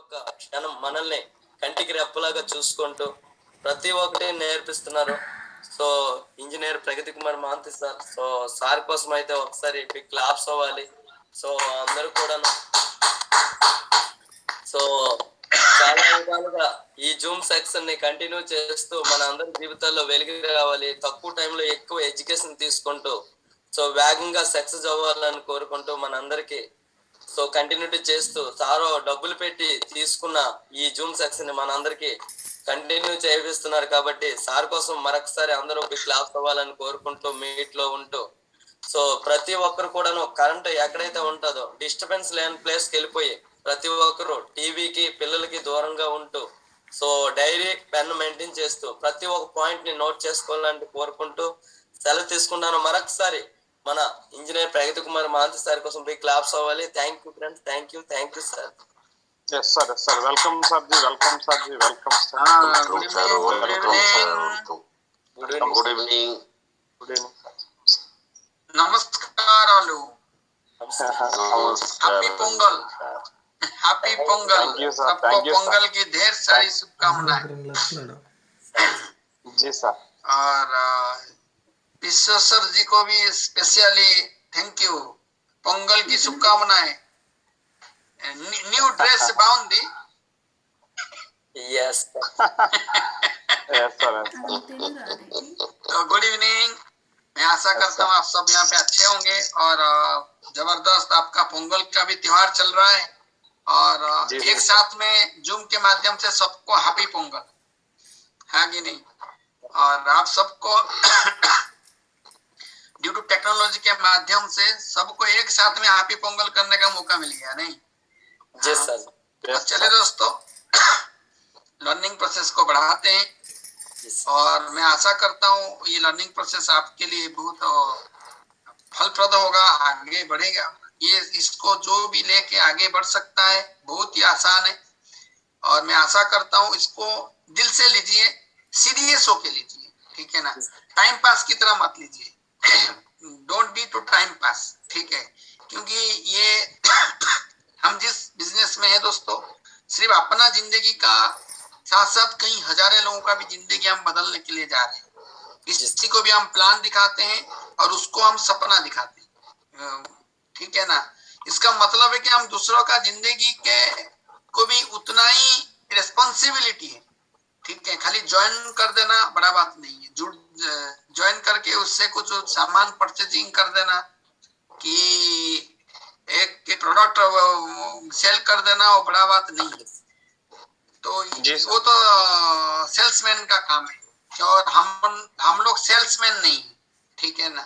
ఒక్క క్షణం మనల్ని కంటికి రెప్పలాగా చూసుకుంటూ ప్రతి ఒక్కటి నేర్పిస్తున్నారు. So engineer Pragati Kumar Mahanti sir. So sir కోసం అయితే ఒకసారి బిగ్ క్లాప్స్ అవ్వాలి. సో అందరూ కూడాను సో చాలా విధాలుగా ఈ జూమ్ సెక్షన్ ని కంటిన్యూ చేస్తూ మన అందరి జీవితాల్లో వెలుగు రావాలి, తక్కువ టైంలో ఎక్కువ ఎడ్యుకేషన్ తీసుకుంటూ సో వేగంగా సక్సెస్ అవ్వాలని కోరుకుంటూ మనందరికి సో కంటిన్యూటీ చేస్తూ సారో డబ్బులు పెట్టి తీసుకున్న ఈ జూమ్ సెక్షన్ ని మనందరికి కంటిన్యూ చేపిస్తున్నారు. కాబట్టి సార్ కోసం మరొకసారి అందరూ క్లాస్ అవ్వాలని కోరుకుంటూ మీట్ లో ఉంటూ సో ప్రతి ఒక్కరు కూడాను కరెంట్ ఎక్కడైతే ఉంటుందో డిస్టర్బెన్స్ లేని ప్లేస్కి వెళ్ళిపోయి ప్రతి ఒక్కరు టీవీకి పిల్లలకి దూరంగా ఉంటూ సో డైరీ పెన్ మెయింటైన్ చేస్తూ ప్రతి ఒక్క పాయింట్ ని నోట్ చేసుకోవాలని కోరుకుంటూ సెలవు తీసుకుంటాను. మరొకసారి మన ఇంజనీర్ ప్రగతి కుమార్ మహంతి సార్ కోసం బిగ్ క్లాప్స్ అవ్వాలి. Thank you friends, thank you sir. Yes sir, yes sir. Welcome sir ji, welcome sir ji, welcome sir. Good evening. Good evening. నమస్కారాలు. Happy Pongal. Happy Pongal. Thank you sir, सबको thank you Pongal sir. की ढेर सारी शुभकामनाएं. जी sir. और विश्वेश्वर जी को भी specially thank you. Pongal की शुभकामनाएं. न्यू ड्रेस बाउंडी. Yes Yes sir. तो गुड इवनिंग. मैं आशा करता हूँ आप सब यहाँ पे अच्छे होंगे और जबरदस्त आपका पोंगल का भी त्योहार चल रहा है और एक साथ में जूम के माध्यम से सबको हैप्पी पोंगल, है कि नहीं? और आप सबको ड्यू टू टेक्नोलॉजी के माध्यम से सबको एक साथ में हैप्पी पोंगल करने का मौका मिल गया, नहीं? जी सर. तो चले दोस्तों, लर्निंग प्रोसेस को बढ़ाते हैं और मैं आशा करता हूँ ये लर्निंग प्रोसेस आपके लिए बहुत फलप्रद होगा, आगे बढ़ेगा. ये इसको जो भी लेके आगे बढ़ सकता है बहुत ही आसान है और मैं आशा करता हूँ इसको दिल से लीजिए, सीरियस होके लीजिए, ठीक है ना? टाइम पास की तरह मत लीजिए. Don't be too time pass, ठीक है? क्योंकि ये हम जिस बिजनेस में है दोस्तों, सिर्फ अपना जिंदगी का साथ साथ कई हजारों लोगों का भी जिंदगी हम बदलने के लिए जा रहे हैं. किसी को भी हम प्लान दिखाते हैं और उसको हम सपना दिखाते हैं, ठीक है ना? इसका मतलब है कि हम दूसरों का जिंदगी के को भी उतना ही रिस्पॉन्सिबिलिटी है, ठीक है? खाली ज्वाइन कर देना बड़ा बात नहीं है. ज्वाइन करके उससे कुछ सामान परचेजिंग कर देना कि एक प्रोडक्ट सेल कर देना वो बड़ा बात नहीं है. तो वो तो सेल्समैन का काम है और हम लोग सेल्समैन नहीं, ठीक है ना?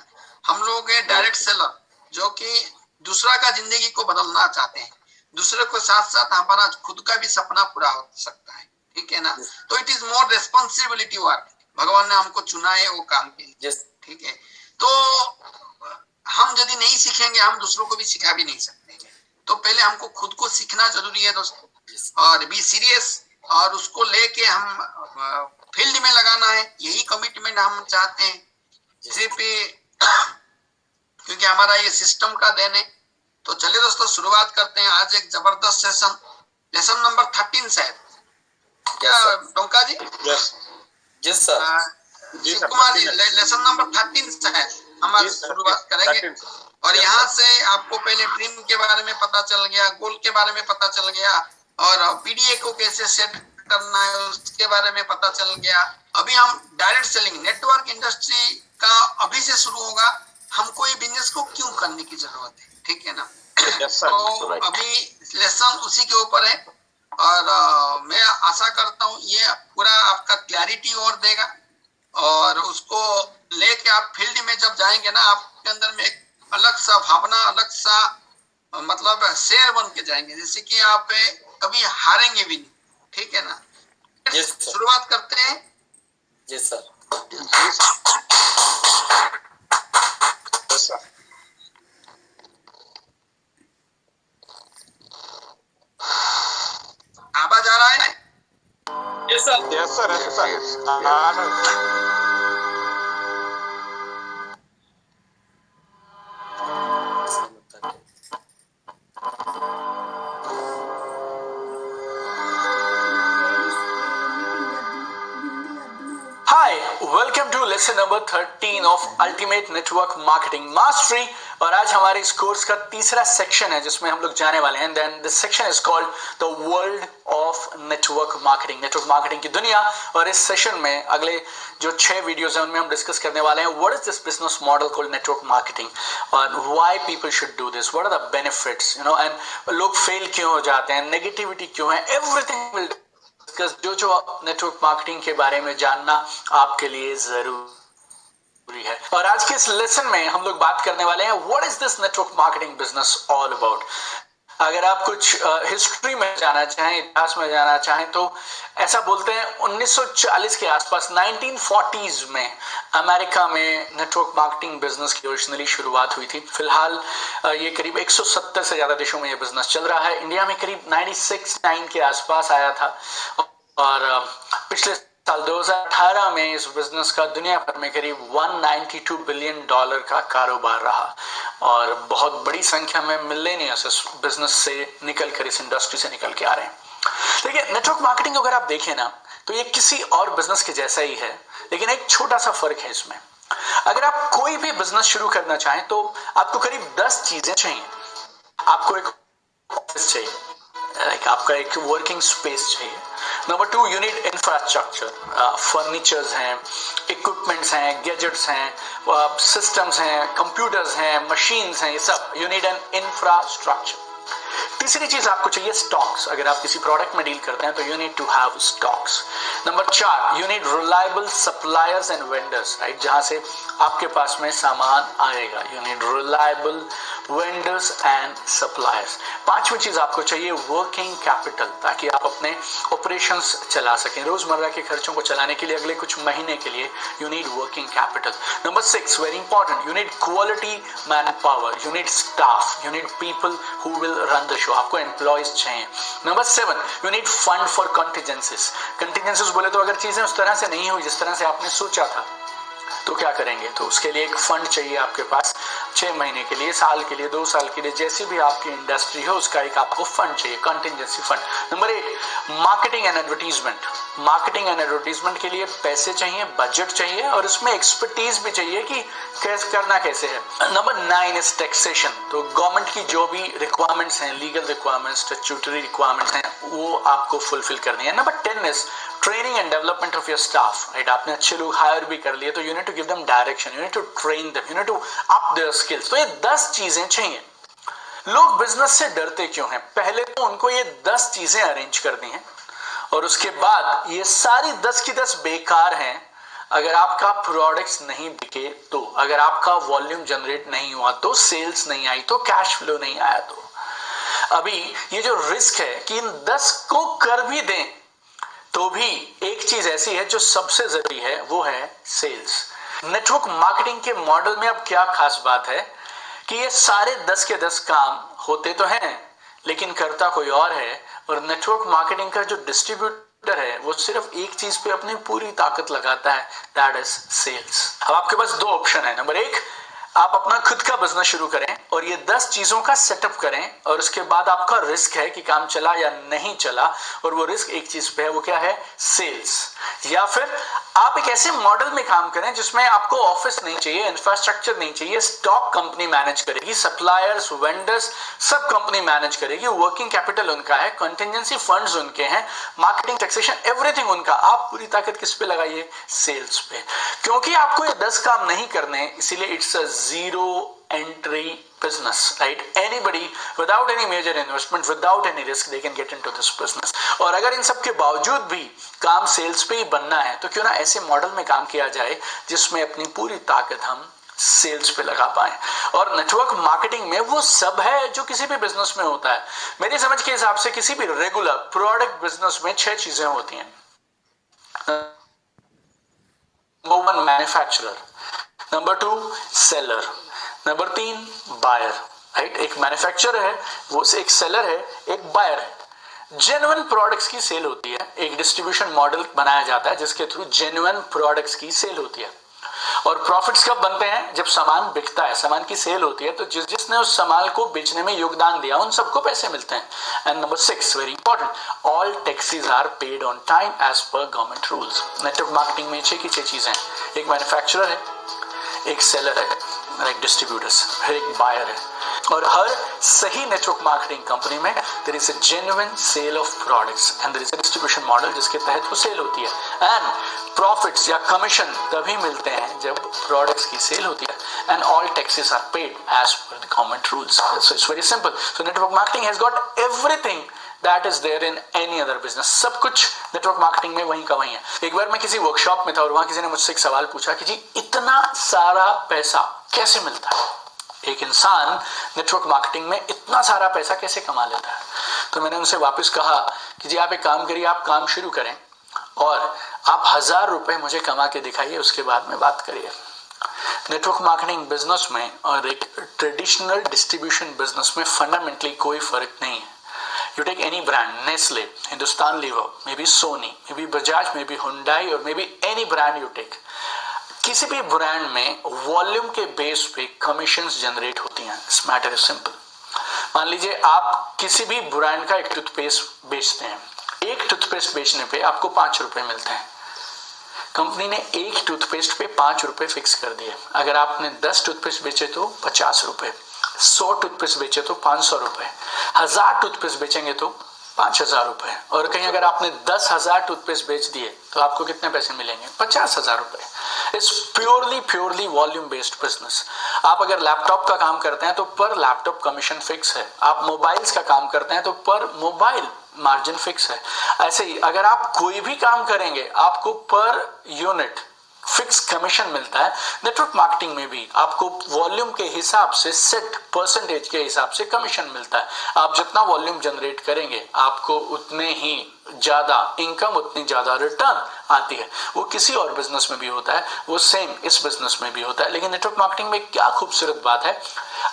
हम लोग है डायरेक्ट सेलर जो कि दूसरा का जिंदगी को बदलना चाहते हैं. दूसरे को साथ साथ हमारा खुद का भी सपना पूरा हो सकता है, ठीक है ना? तो it is more responsibility work. भगवान ने हमको चुना है वो काम के लिए, ठीक है? तो हम यदि नहीं सीखेंगे हम दूसरों को भी सिखा भी नहीं सकते. तो पहले हमको खुद को सीखना जरूरी है दोस्तों और बी सीरियस और उसको लेके हम फील्ड में लगाना है. यही कमिटमेंट हम चाहते हैं सिर्फ क्योंकि हमारा ये सिस्टम का देन है. तो चलिए दोस्तों शुरुआत करते हैं. आज एक जबरदस्त सेशन, लेसन नंबर 13 शायद, क्या डोंका जी? जी sir. Shiv Kumar ji, lesson number 13 शायद हम आज शुरुआत करेंगे. और यहाँ से आपको पहले ड्रीम के बारे में पता चल गया, गोल के बारे में पता चल गया और पीडीए को कैसे सेट करना है उसके बारे में पता चल गया. अभी हम डायरेक्ट सेलिंग नेटवर्क इंडस्ट्री का अभी से शुरू होगा. हमको ये बिजनेस को क्यों करने की जरूरत है, ठीक है ना? तो अभी लेसन उसी के ऊपर है और मैं आशा करता हूँ ये पूरा आपका क्लैरिटी और देगा और उसको लेके आप फील्ड में जब जाएंगे ना आपके अंदर में एक अलग सा भावना, अलग सा मतलब शेर बन के जाएंगे, जैसे कि आप कभी हारेंगे भी नहीं, ठीक है ना? शुरुआत करते हैं. जी सर. आवाज आ रहा है? Yes sir. Yes sir. Yes sir. Welcome to lesson number 13 of ultimate network marketing mastery. और आज हमारे इस कोर्स का तीसरा सेक्शन है जिसमें हम लोग जाने वाले हैं। Then this section is called the world of network marketing की दुनिया। और इस सेशन में अगले जो 6 वीडियोस हैं उनमें हम डिस्कस करने वाले हैं what is this business model called network marketing और why people should do this, what are the benefits, and लोग फेल क्यों हो जाते हैं, नेगेटिविटी क्यों है, एवरीथिंग विल डिस्कस। जो नेटवर्क मार्केटिंग के बारे में जानना आपके लिए जरूरी है। और आज के इस लेसन में हम लोग बात करने वाले हैं what is this network marketing business all about. अगर आप कुछ हिस्ट्री में जाना चाहें, इतिहास में जाना चाहें, तो ऐसा बोलते हैं 1940 के आसपास 1940s में अमेरिका में नेटवर्क मार्केटिंग बिजनेस की ओरिजिनली शुरुआत हुई थी। फिलहाल ये करीब 170 से ज्यादा देशों में ये बिजनेस चल रहा है। इंडिया में करीब 96-9 के आसपास आया था और पिछले साल 2018 में इस बिजनेस का दुनिया भर में करीब $192 बिलियन का कारोबार रहा और बहुत बड़ी संख्या में मिलेनियर्स इस बिजनेस से निकलकर, इस इंडस्ट्री से निकल के आ रहे हैं। देखिए, नेटवर्क मार्केटिंग अगर आप देखें ना तो ये किसी और बिजनेस के जैसा ही है, लेकिन एक छोटा सा फर्क है इसमें। अगर आप कोई भी बिजनेस शुरू करना चाहें तो आपको करीब 10 चीजें चाहिए। आपको एक ऑफिस चाहिए, आपका एक वर्किंग स्पेस चाहिए। Number 2, you need infrastructure, furnitures हैं, इक्विपमेंट्स हैं, गैजेट्स हैं, सिस्टम्स हैं, कंप्यूटर्स हैं, मशीन्स हैं, ये सब यू नीड एन इंफ्रास्ट्रक्चर। तीसरी चीज आपको चाहिए स्टॉक्स। अगर आप किसी प्रोडक्ट में डील करते हैं तो you need to have stocks. Number 4, you need reliable suppliers and vendors, right, जहां से आपके पास में सामान आएगा। You need reliable vendors and suppliers. पांचवी चीज आपको चाहिए वर्किंग कैपिटल, ताकि आप अपने ऑपरेशंस चला सकें। रोजमर्रा के खर्चों को चलाने के लिए अगले कुछ महीने के लिए you need working capital. Number 6, very important, you need quality man power, you need staff, you need people who will run the show. आपको एम्प्लॉयज चाहिए। Number 7, you need fund for contingencies. Contingencies बोले तो अगर चीजें उस तरह से नहीं हुई जिस तरह से आपने सोचा था तो क्या करेंगे, तो उसके लिए एक फंड चाहिए आपके पास। 6 महीने के लिए, साल के लिए, 2 साल के लिए, जैसी भी आपकी इंडस्ट्री हो उसका एक आपको फंड चाहिए, contingency fund. Number 8, marketing and advertisement. Marketing and advertisement के लिए पैसे चाहिए, बजट चाहिए और उसमें एक्सपर्टीज भी चाहिए कि कैसे करना कैसे है। Number 9 is taxation. तो गवर्नमेंट की जो भी रिक्वायरमेंट्स हैं, लीगल रिक्वायरमेंट्स, स्टैट्यूटरी रिक्वायरमेंट्स हैं, वो आपको फुलफिल करनी है। Number 10 is training and development of your staff, right. आपने अच्छे लोग हायर भी कर लिए तो you need to give them direction, you need to train them, you need to up their skills. तो ये 10 चीजें चाहिए। लोग बिजनेस से डरते क्यों हैं? पहले तो उनको ये 10 चीजें अरेंज करनी है और उसके बाद ये सारी 10 की 10 बेकार हैं अगर आपका प्रोडक्ट्स नहीं बिके तो, अगर आपका वॉल्यूम जनरेट नहीं हुआ तो, सेल्स नहीं आई तो, कैश फ्लो नहीं आया तो। अभी ये जो रिस्क है कि इन 10 को कर भी दें तो भी एक चीज ऐसी है जो सबसे जरूरी है, वो है सेल्स। नेटवर्क मार्केटिंग के मॉडल में अब क्या खास बात है कि ये सारे 10 के 10 काम होते तो हैं लेकिन करता कोई और है, और नेटवर्क मार्केटिंग का जो डिस्ट्रीब्यूटर है वो सिर्फ एक चीज पे अपनी पूरी ताकत लगाता है, दैट इज सेल्स। अब आपके पास 2 ऑप्शन है। नंबर 1, आप अपना खुद का बिजनेस शुरू करें और ये 10 चीजों का सेटअप करें और उसके बाद आपका रिस्क है कि काम चला या नहीं चला, और वो रिस्क एक चीज पे है, वो क्या है, सेल्स। या फिर आप एक ऐसे मॉडल में काम करें जिसमें आपको ऑफिस नहीं चाहिए, इंफ्रास्ट्रक्चर नहीं चाहिए, स्टॉक कंपनी मैनेज करेगी, सप्लायर्स, वेंडर्स सब कंपनी मैनेज करेगी, वर्किंग कैपिटल उनका है, कंटिजेंसी फंड्स उनके हैं, मार्केटिंग, टैक्सेशन, एवरीथिंग उनका। आप पूरी ताकत किस पे लगाइए, सेल्स पे। क्योंकि आपको ये 10 काम नहीं करने, इसीलिए it's a zero entry business, right? Anybody without any major investment, without any risk, they can get into this business. और अगर इन सब के बावजूद भी काम सेल्स पे ही बनना है तो क्यों ना ऐसे मॉडल में काम किया जाए जिसमें अपनी पूरी ताकत हम सेल्स पे लगा पाए। और नेटवर्क मार्केटिंग में वो सब है जो किसी भी बिजनेस में होता है। मेरी समझ के हिसाब से किसी भी रेगुलर प्रोडक्ट बिजनेस में 6 चीजें होती हैं। Number 1, manufacturer. Number 2, seller. Number 3, buyer, right. एक मैन्युफैक्चरर है, वो एक सेलर है, एक बायर है। जेन्युइन प्रोडक्ट्स की सेल होती है, एक डिस्ट्रीब्यूशन मॉडल बनाया जाता है जिसके थ्रू जेन्युइन प्रोडक्ट्स की सेल होती है। और प्रॉफिट्स कब बनते हैं? जब सामान बिकता है, सामान की सेल होती है, तो जिसने उस सामान को बेचने में योगदान दिया उन सबको पैसे मिलते हैं। And number 6 very important, all taxes are paid on time as per government rules. Network marketing में 6 की 6 चीजें हैं, एक मैन्युफैक्चरर है, एक सेलर है, एक डिस्ट्रीब्यूटर्स, फिर एक बायर है। और हर सही नेटवर्क मार्केटिंग कंपनी में there is a genuine sale of products and there is a distribution model जिसके तहत वो सेल होती है। एंड प्रॉफिट्स या कमीशन तभी मिलते हैं जब प्रोडक्ट्स की सेल होती है। And all taxes are paid as per the government rules. So it's very simple. So network marketing has got everything that is there in any other business. सब कुछ नेटवर्क मार्केटिंग में वहीं का वहीं है। एक बार मैं किसी वर्कशॉप में था और वहां किसी ने मुझसे एक सवाल पूछा कि जी इतना सारा पैसा कैसे मिलता है, एक इंसान नेटवर्क मार्केटिंग में इतना सारा पैसा कैसे कमा लेता है? तो मैंने उनसे वापस कहा कि जी आप एक काम करिए, आप काम शुरू करें और आप 1000 रुपए मुझे कमा के दिखाइए, उसके बाद में बात करिए। नेटवर्क मार्केटिंग बिजनेस में और एक ट्रेडिशनल डिस्ट्रीब्यूशन बिजनेस में फंडामेंटली कोई फर्क नहीं है। You take any brand, Nestle, Hindustan Lever, maybe Sony, maybe Bajaj, maybe Hyundai or maybe any brand you take. किसी भी ब्रांड में वॉल्यूम के बेस पे कमीशंस जनरेट होती हैं। इस मैटर इज सिंपल। मान लीजिए आप किसी भी ब्रांड का एक टूथपेस्ट बेचते हैं, एक टूथपेस्ट बेचने पे आपको 5 रुपए मिलते हैं। कंपनी ने एक टूथपेस्ट पे 5 रुपए फिक्स कर दिए। अगर आपने 10 टूथपेस्ट बेचे तो 50 रुपए, 100 टूथपेस्ट बेचे तो 500 रुपए, 1000 टूथपेस्ट बेचेंगे तो 5000 रुपए। और कहीं अगर आपने 10,000 टूथपेस्ट बेच दिए तो आपको कितने पैसे मिलेंगे? 50,000 रुपए। It's purely volume based business. आप अगर लैपटॉप का काम करते हैं तो पर लैपटॉप कमीशन फिक्स है। आप मोबाइल्स का काम करते हैं तो पर मोबाइल मार्जिन फिक्स है। ऐसे ही अगर आप कोई भी काम करेंगे आपको पर यूनिट फिक्स कमीशन मिलता है। नेटवर्क मार्केटिंग में भी आपको वॉल्यूम के हिसाब से सेट परसेंटेज के हिसाब से कमीशन मिलता है। आप जितना वॉल्यूम जनरेट करेंगे आपको उतने ही ज्यादा इनकम, उतनी ज्यादा रिटर्न आती है। वो किसी और बिजनेस में भी होता है, वो सेम इस बिजनेस में भी होता है। लेकिन नेटवर्क मार्केटिंग में क्या खूबसूरत बात है,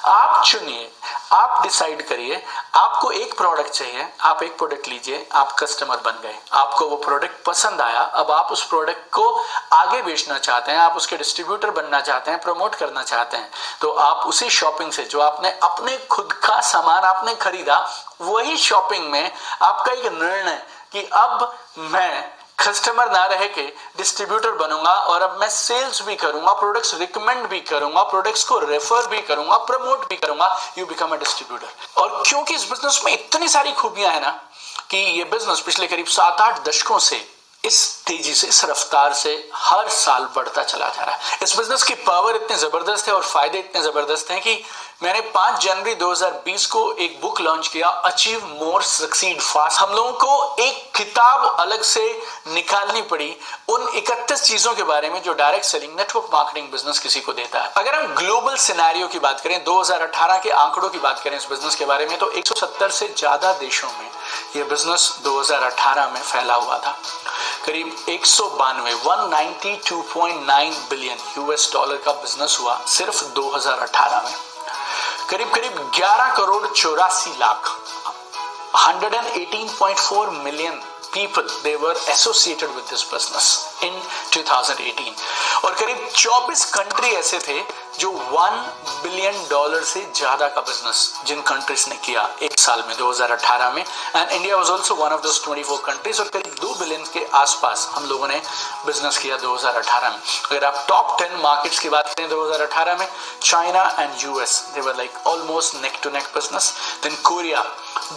आप चुनिए, आप डिसाइड करिए, आपको एक प्रोडक्ट चाहिए, आप एक प्रोडक्ट लीजिए, आप कस्टमर बन गए, आपको वो प्रोडक्ट पसंद आया, अब आप उस प्रोडक्ट को आगे बेचना चाहते हैं, आप उसके डिस्ट्रीब्यूटर बनना चाहते हैं, प्रमोट करना चाहते हैं, तो आप उसी शॉपिंग से जो आपने अपने खुद का सामान आपने खरीदा, वही शॉपिंग में आपका एक निर्णय कि अब मैं कस्टमर ना रह के डिस्ट्रीब्यूटर बनूंगा और अब मैं सेल्स भी करूंगा, प्रोडक्ट्स रिकमेंड भी करूंगा, प्रोडक्ट्स को रेफर भी करूंगा, प्रमोट भी करूंगा, यू बिकम अ डिस्ट्रीब्यूटर। और क्योंकि इस बिजनेस में इतनी सारी खूबियां है ना कि ये बिजनेस पिछले करीब 7-8 दशकों से इस तेजी से, इस रफ्तार से हर साल बढ़ता चला जा रहा है। इस बिजनेस की पावर इतनी जबरदस्त है और फायदे इतने जबरदस्त हैं कि मैंने 5 जनवरी 2020 को एक बुक लॉन्च किया, अचीव मोर सक्सीड फास्ट। हम लोगों को एक किताब अलग से निकालनी पड़ी उन 31 चीजों के बारे में जो direct selling network marketing business किसी को देता है। अगर हम ग्लोबल सिनेरियो की बात करें, 2018 के आंकड़ों की बात करें इस बिजनेस के बारे में, तो 170 से ज्यादा देशों में यह बिजनेस 2018 में फैला हुआ था। करीब 192.9 बिलियन यूएस डॉलर का बिजनेस हुआ सिर्फ 2018 में। करीब 11 crore 84 lakh 118.4 million people they were associated with this business in 2018 और करीब 24 कंट्री ऐसे थे जो $1 बिलियन से ज्यादा का बिजनेस जिन कंट्रीज ने किया एक साल में 2018 में, and India was also one of those 24 countries. और करीब 2 बिलियन के आसपास हम लोगों ने बिजनेस किया 2018 में। अगर आप टॉप 10 मार्केट्स की बात करें 2018 में, China and US they were like almost neck to neck business, then Korea,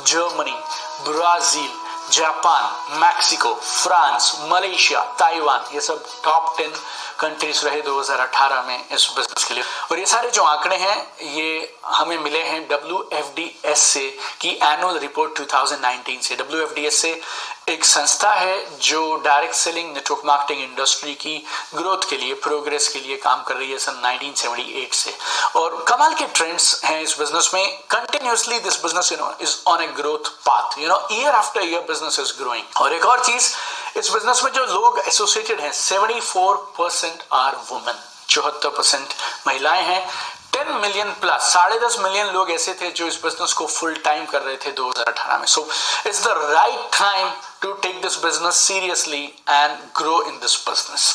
Germany, Brazil, Japan, Mexico, France, Malaysia, Taiwan, ये सब टॉप 10 कंट्रीज रहे 2018 में इस बिजनेस के लिए। और ये सारे जो आंकड़े हैं ये हमें मिले हैं WFDS से की एनुअल रिपोर्ट 2019 से। WFDS से एक संस्था है जो direct selling network marketing industry की ग्रोथ के लिए, प्रोग्रेस के लिए काम कर रही है सन 1978 से। और कमाल के ट्रेंड्स हैं इस बिजनेस में। Continuously this business is on a growth path, year after year business is growing. और एक और चीज, इस बिजनेस में जो लोग एसोसिएटेड हैं 74% आर वुमेन, 74% महिलाएं हैं। 10 मिलियन प्लस 10.5 मिलियन लोग ऐसे थे जो इस बिजनेस को फुल टाइम कर रहे थे 2018 में। So it's the right time to take this business seriously and grow in this business.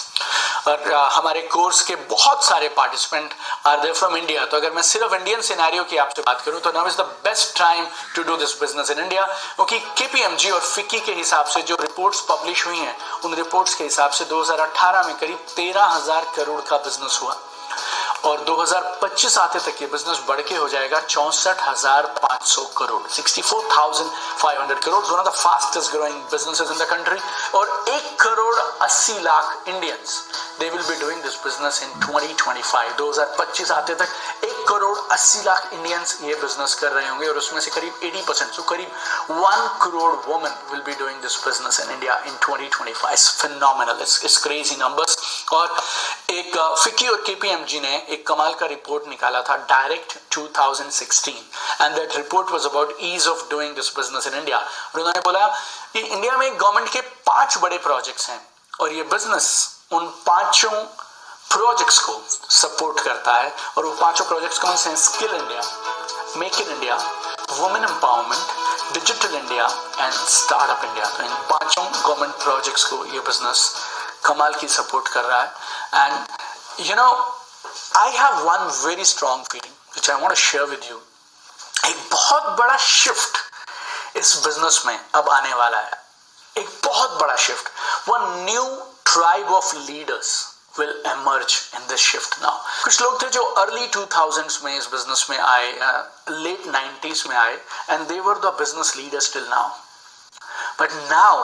और हमारे कोर्स के बहुत सारे participant are there from India. तो अगर मैं सिर्फ इंडियन सिनेरियो की आपसे बात करूं तो now is the best time to do this business in India, क्योंकि केपीएमजी और फिक्की के हिसाब से जो रिपोर्ट्स पब्लिश हुई हैं उन रिपोर्ट्स के हिसाब से 2018 में करीब 13,000 करोड़ का बिजनेस हुआ और 2025 आते तक ये बिजनेस बढ़ के हो जाएगा 64,500 crore, 64,500 crore, one of the fastest growing businesses in the country. और 1,80,00,000 Indians they will be doing this business इन 2025। 2025 आते तक 1,80,00,000 इंडियंस ये बिजनेस कर रहे होंगे और उसमें से करीब 80%, सो करीब 1 crore women will be doing this business in India in 2025। It's phenomenal, it's crazy numbers. और एक फिक्की और केपीएमजी ने एक कमाल का रिपोर्ट निकाला था, direct 2016, and that report was about ease of doing this business in India. और उन्होंने बोला कि इंडिया में गवर्नमेंट के 5 बड़े प्रोजेक्ट्स हैं और ये बिजनेस उन 5 प्रोजेक्ट्स को सपोर्ट करता है। और वो 5 प्रोजेक्ट्स कौन से हैं? Skill India, make in India, women empowerment, digital India and startup India. तो इन 5 गवर्नमेंट प्रोजेक्ट्स को ये बिजनेस कमाल की सपोर्ट कर रहा है। And you know, I have one very strong feeling which I want to share with you. एक बहुत बड़ा शिफ्ट इस बिजनेस में अब आने वाला है, एक बहुत बड़ा shift. One new tribe of leaders will emerge in this shift now. कुछ लोग थे जो early 2000s में इस बिजनेस में आए, late 90s में आए, and they were the business leaders till now. But now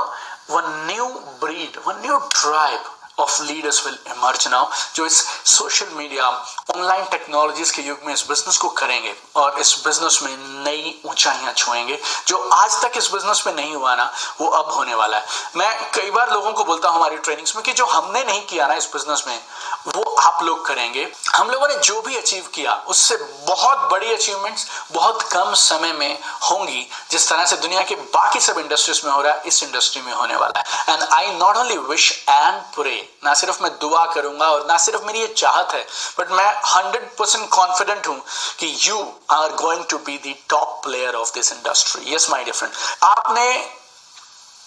one new breed, one new tribe of leaders will emerge now, जो इस सोशल मीडिया, ऑनलाइन टेक्नोलॉजीज के युग में इस बिजनेस को करेंगे और इस बिजनेस में नई ऊंचाइयां छुएंगे। जो आज तक इस बिजनेस में नहीं हुआ ना, वो अब होने वाला है। मैं कई बार लोगों को बोलता हूं हमारी ट्रेनिंग्स में कि जो हमने नहीं किया ना इस बिजनेस में, वो आप लोग करेंगे। हम लोगों ने जो भी अचीव किया उससे बहुत बड़ी अचीवमेंट्स बहुत कम समय में होंगी। जिस तरह से दुनिया के बाकी सब इंडस्ट्रीज में हो रहा है, इस इंडस्ट्री में होने वाला है। And I not only wish and pray, ना सिर्फ मैं दुआ करूंगा और ना सिर्फ मेरी ये चाहत है, बट मैं 100% कॉन्फिडेंट हूं कि you are going to be the top player of this industry. Yes my dear friend, आपने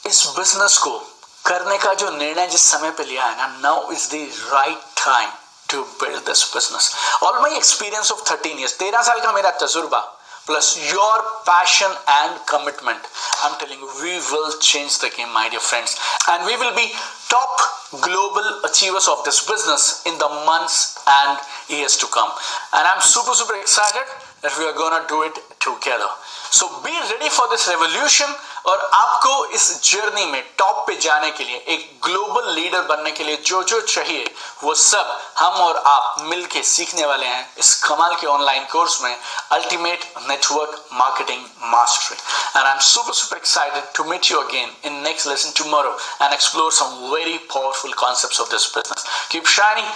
इस बिजनेस को करने का जो निर्णय जिस समय पे लिया है ना, now is the right time to build this business. All my experience of 13 years, 13 साल का मेरा तजुर्बा plus your passion and commitment, I'm telling you, we will change the game, my dear friends, and we will be top global achievers of this business in the months and years to come. And I'm super excited that we are gonna do it together. So be ready for this revolution. और आपको इस journey में top पे जाने के लिए, एक global leader बनने के लिए जो जो चाहिए वो सब हम और आप मिलके सीखने वाले हैं इस कमाल के ऑनलाइन कोर्स में, ultimate network marketing mastery. And I am super excited to meet you again in next lesson tomorrow and explore some very powerful concepts of this business. Keep shining.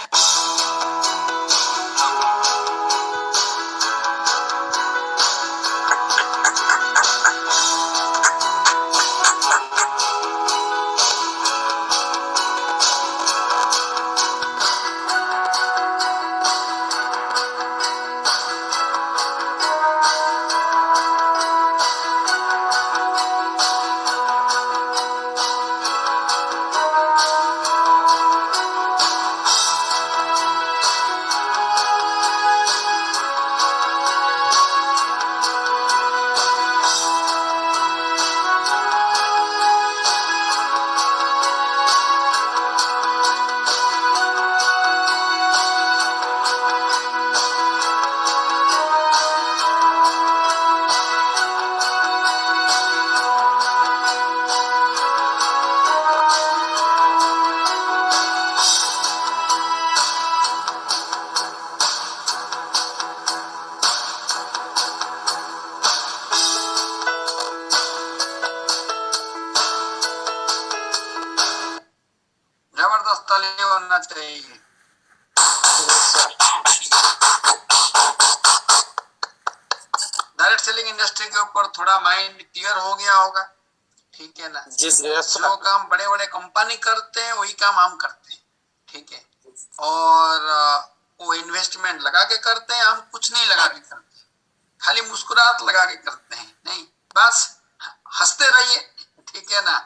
Direct selling industry के ऊपर थोड़ा mind clear हो गया होगा, ठीक है ना? जो काम बड़े बड़े कंपनी करते हैं वही काम हम करते हैं, ठीक है? और वो इन्वेस्टमेंट लगा के करते हैं, हम कुछ नहीं लगा के करते, खाली मुस्कुराहट लगा के करते हैं, नहीं बस हंसते रहिए, ठीक है ना?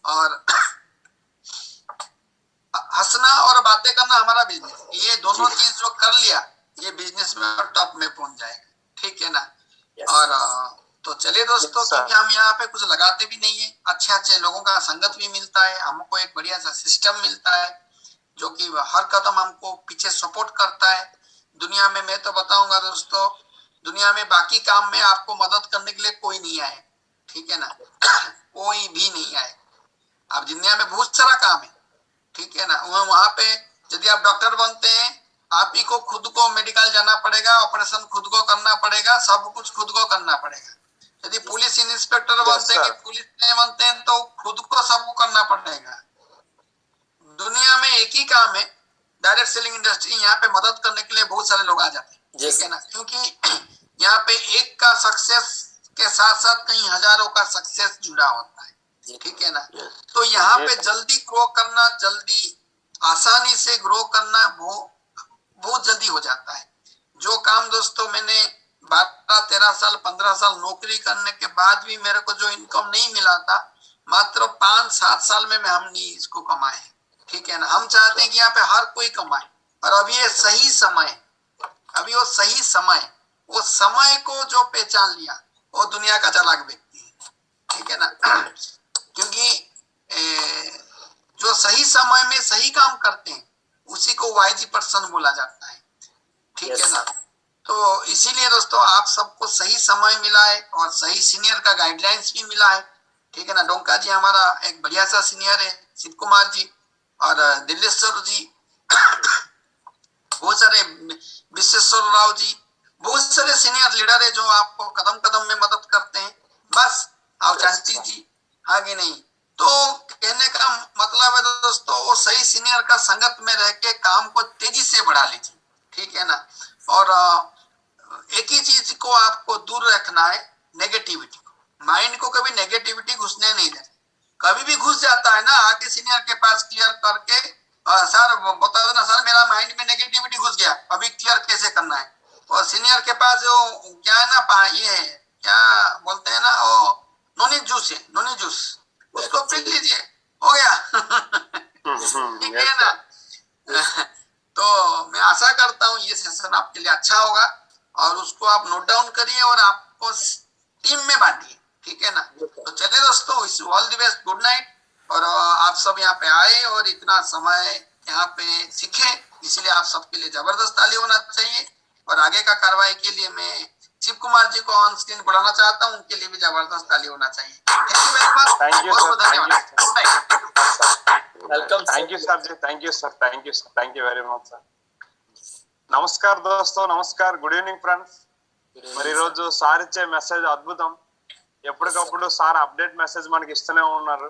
और हंसना और बातें करना हमारा बिजनेस, ये दोनों चीज जो कर लिया ये बिजनेस में टॉप में पहुंच जाएगा, ठीक है ना। और तो चलिए दोस्तों, क्योंकि हम यहाँ पे कुछ लगाते भी नहीं है, अच्छे अच्छे लोगों का संगत भी मिलता है, हमको एक बढ़िया सा सिस्टम मिलता है जो कि हर कदम हमको पीछे सपोर्ट करता है। दुनिया में मैं तो बताऊंगा दोस्तों, दुनिया में बाकी काम में आपको मदद करने के लिए कोई नहीं आए, ठीक है ना, कोई भी नहीं आए। अब दुनिया में बहुत सारा काम है, ठीक है ना, वहां पे यदि आप डॉक्टर बनते हैं, आप ही को खुद को मेडिकल जाना पड़ेगा, ऑपरेशन खुद को करना पड़ेगा, सब कुछ खुद को करना पड़ेगा। यदि पुलिस इंस्पेक्टर बनते हैं, पुलिस में बनते हैं, तो खुद को सब करना पड़ेगा। दुनिया में एक ही काम है, डायरेक्ट सेलिंग इंडस्ट्री, यहाँ पे मदद करने के लिए बहुत सारे लोग आ जाते हैं, ठीक है ना, क्योंकि यहाँ पे एक का सक्सेस के साथ साथ कई हजारों का सक्सेस जुड़ा होता है, ठीक है ना। तो यहाँ पे जल्दी ग्रो करना, जल्दी आसानी से ग्रो करना बहुत जल्दी हो जाता है। जो काम दोस्तों मैंने 12-13 साल 15 साल नौकरी करने के बाद भी मेरे को जो इनकम नहीं मिला था, मात्र 5-7 साल में हमने इसको कमाए, ठीक है ना। हम चाहते हैं कि यहाँ पे हर कोई कमाए, और अभी ये सही समय, अभी वो सही समय, वो समय को जो पहचान लिया वो दुनिया का चालाक व्यक्ति है, ठीक है ना। क्योंकि जो सही समय में सही काम करते हैं उसी को वाइज पर्सन बोला जाता है, ठीक है ना। तो इसीलिए दोस्तों आप सबको सही समय मिला है और सही सीनियर का गाइडलाइंस भी मिला है, ठीक है ना। डोंका जी हमारा एक बढ़िया सा सीनियर है, शिव कुमार जी और दिलेश्वर जी, बहुत सारे विश्वेश्वर राव जी, बहुत सारे सीनियर लीडर है जो आपको कदम कदम में मदद करते हैं। बस और शांति जी, आगे नहीं। तो कहने का मतलब है दोस्तों, वो सही सीनियर का संगत में रह के काम को तेजी से बढ़ा लीजिए, ठीक है ना। और एक ही चीज को आपको दूर रखना है, नेगेटिविटी। माइंड को कभी नेगेटिविटी घुसने नहीं देना। कभी भी घुस जाता है ना, आके सीनियर के पास क्लियर करके, सर बता दो ना सर, मेरा माइंड में नेगेटिविटी घुस गया, अभी क्लियर कैसे करना है। और सीनियर के पास जो क्या है ना, ये है क्या बोलते हैं ना, वो नोनी जूस है, नोनी जूस, उसको पी लीजिए, हो गया। ठीक है ना। तो मैं आशा करता हूँ ये सेशन आपके लिए अच्छा होगा, और उसको आप नोट डाउन करिए और आपको टीम में बांटिए, ठीक है ना। तो चलिए दोस्तों, wish you all the best, good night. और आप सब यहाँ पे आए और इतना समय यहाँ पे सीखे, इसलिए आप सबके लिए जबरदस्त ताली होना चाहिए। और आगे का कार्रवाई के लिए मैं शिव कुमार जी को ऑन स्क्रीन बुलाना चाहता हूँ, उनके लिए भी जबरदस्त ताली होना चाहिए। थैंक यू वेरी मच, बहुत बहुत धन्यवाद। Welcome, thank you sir ji, thank you sir, thank you sir, thank you very much sir. నమస్కారం దోస్తో, నమస్కారం, గుడ్ ఈవినింగ్ ఫ్రెండ్స్. మరి ఈరోజు సార్ ఇచ్చే మెసేజ్ అద్భుతం. ఎప్పటికప్పుడు సార్ అప్డేట్ మెసేజ్ మనకి ఇస్తూనే ఉన్నారు.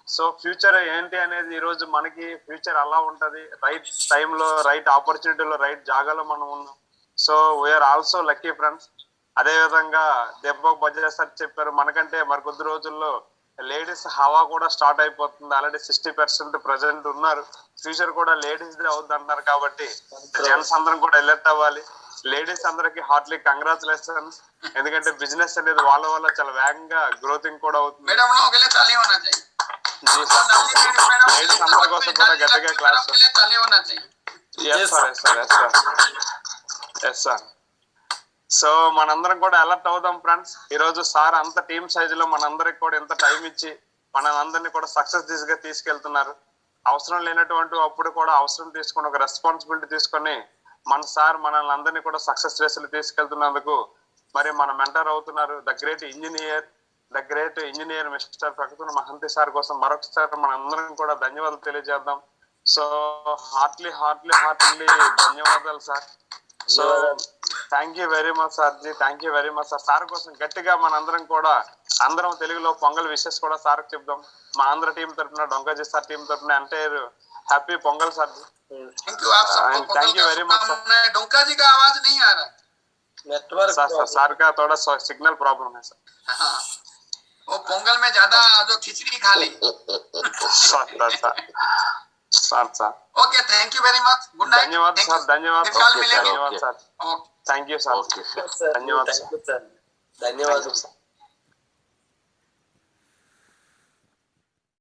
సో ఫ్యూచర్ ఏంటి అనేది ఈ రోజు మనకి ఫ్యూచర్ అలా ఉంటది, రైట్ టైంలో రైట్ ఆపర్చునిటీలో రైట్ జాగాలో మనం ఉన్నాం. So we are also lucky friends. అదే విధంగా దెబ్బకు బడ్జెట్ సార్ చెప్పారు, మనకంటే మరికొద్ది రోజుల్లో లేడీస్ హవా కూడా స్టార్ట్ అయిపోతుంది. ఆల్రెడీ 60% ప్రెసెంట్ ఉన్నారు, ఫ్యూచర్ కూడా లేడీస్ దే అవుతుంది అంటున్నారు. కాబట్టి జెంట్స్ అందరం కూడా అలర్ట్ అవ్వాలి. లేడీస్ అందరికి హార్ట్లీ కంగ్రాచులేషన్స్, ఎందుకంటే బిజినెస్ అనేది వాళ్ళ వల్ల చాలా వేగంగా గ్రోతింగ్ కూడా అవుతుంది. లేడీస్ అందరి కోసం కూడా గట్టిగా క్లాస్. Yes sir. సో మనందరం కూడా అలర్ట్ అవుదాం ఫ్రెండ్స్. ఈ రోజు సార్ అంత టీమ్ సైజ్ లో మనందరికి కూడా ఎంత టైం ఇచ్చి మనందరినీ కూడా సక్సెస్ దిశగా తీసుకెళ్తున్నారు. అవసరం లేనటువంటి అప్పుడు కూడా అవసరం తీసుకొని ఒక రెస్పాన్సిబిలిటీ తీసుకొని మన సార్ మనల్ని అందరినీ కూడా సక్సెస్ రేసులు తీసుకెళ్తున్నందుకు మరి మన మెంటర్ అవుతున్నారు ద గ్రేట్ ఇంజనీర్ మిస్టర్ ప్రకృతి మహంతి సార్ కోసం మరొకసారి మన అందరం కూడా ధన్యవాదాలు తెలియజేద్దాం. సో హార్ట్లీ ధన్యవాదాలు sir. So thank you very much sir ji, thank you very much sir. Sir కోసం గట్టిగా మనందరం కూడా అందరం తెలుగులో పొంగల్ విషెస్ కూడా సార్ చెప్దాం. మా ఆంధ్ర టీం తరఫున, డొంకాజీ సార్ టీం తరఫున entire happy Pongal sir ji. Thank you very much sir. Donka ji का आवाज नहीं आ रहा, नेटवर्क सर का थोड़ा सिग्नल प्रॉब्लम है सर. हाँ, वो पोंगल में ज्यादा जो खिचड़ी खा ली. Sir okay, thank you very much, good night. धन्यवाद सर, धन्यवाद सर, धन्यवाद सर, थैंक यू सर, धन्यवाद सर.